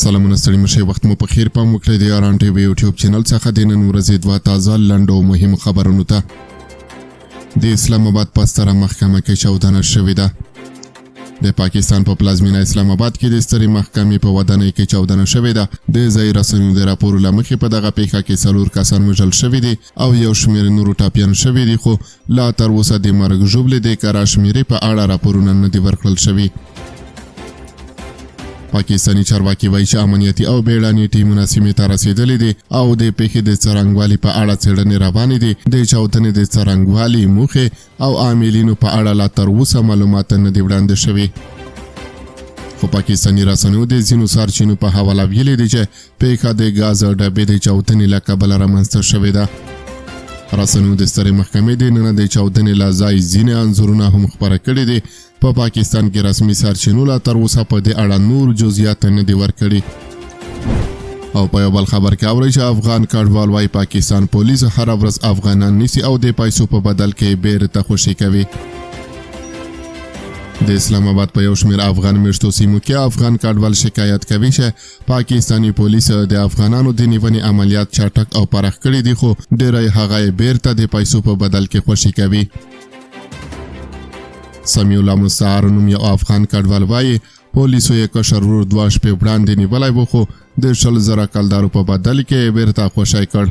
سلامونه ستړي مشه وخت مو په خیر پام وکړئ د یاران ټي وي یوټیوب چینل څخه د نن ورځې دوه تازه لنډ او مهم خبرونو ته. د اسلام آباد په ستره محکمه کې چاودنه شوې ده. د پاکستان په پلازمینه اسلام آباد کې د سترې محکمې په ودانۍ کې چاودنه شوې ده. د ځایي رسنیو د راپور له مخې په دغه پیښه کې 4 کسان وژل شوي دي او یو شمېر نورو ټاپیان شوي دي، خو لا تر اوسه د مرګ ژوبلې د کاراشمیرې په اړه راپورونه نه دي ورکړل شوي. پاکستانی چارواکي وایي چې امنیتي او بیړني ټیمونه سیمې ته رسېدلي دي او د پیښې د څرنګوالي په اړه څېړنې روانې دي. د چاودنې د څرنګوالي، موخې او عاملینو په اړه لا تر اوسه معلومات نه دي وړاندې شوي، خو پاکستانی رسنیو د ځینو سرچینو په حواله ویلي دي چې پیښه د ګاز ډبې د چاودنې له کبله رامنځته شوې ده. رسنیو د سترې محکمې د نن د چاودنې له ځای ځینې انځورونه هم خپاره کړي دي. په پاکستان کې رسمي سرچینو لا تر اوسه په دې اړه نور جزئیات نه دي ورکړي. او په یو بل خبر کې اورئ چې افغان کډوال وايي پاکستان پولیس هره ورځ افغانان نیسي او د پیسو په بدل کې بیرته خوشي کوي. د اسلام آباد په یو شمېر افغان میشتو سیمو کې افغان کډوال شکایت کوي چې پاکستانی پولیس د افغانانو د نیونې عملیات چټک او پراخ کړي دي، خو ډېری هغه بیرته د پیسو په بدل کې خوشي کوي. سمیع الله مستعار نوم یو افغان کډوال وایي پولیسو یې کشر ورور 2 شپې وړاندې نیولی و، خو د 100,000 کلدارو په بدل کې بیرته خوشی کړ.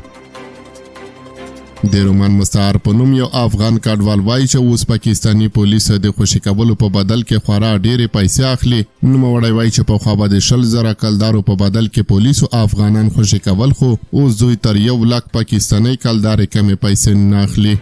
د رومان مستعار په نوم یو افغان کډوال وایي چې اوس پاکستانی پولیس د خوشي کولو په بدل کې خورا ډېرې پیسې اخلي. نوموړی وایي چې پخوا به د 100,000 کلدارو په بدل کې پولیسو افغانان خوشي کول، خو اوس دوی تر 1 لک پاکستانی کلدارې کمې پیسې نه اخلي.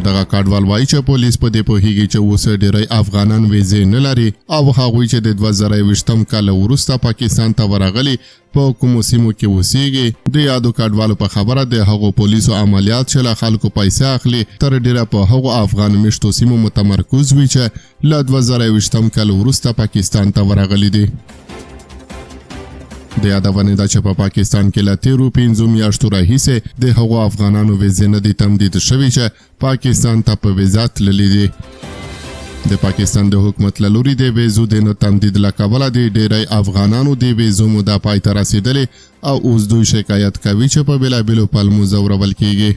دغه کډوال وایي چې پولیس په دې پوهیږي چې اوس ډېری افغانان ویزې نه لري او هغوی چې د 2020 کال وروسته پاکستان ته ورغلي په کومو سیمو کې اوسېږي. د یادو کډوالو په خبره د هغو پولیسو عملیات چې له خلکو پیسې اخلي تر ډېره په هغو افغان میشتو سیمو متمرکز وي چې له 2020 کال وروسته پاکستان ته ورغلي دي. د یادونې ده چې په پاکستان کې له تیرو 5 میاشتو راهیسې د هغو افغانانو ویزې نه دي تمدید شوي چې پاکستان ته په ویزا تللي دي. د پاکستان د حکومت له لوري د ویزو د نه تمدید له کبله د ډېری افغانانو د ویزو موده پای ته رسېدلې او اوس دوی شکایت کوي چې په بېلابېلو پلمو ځورول کېږي.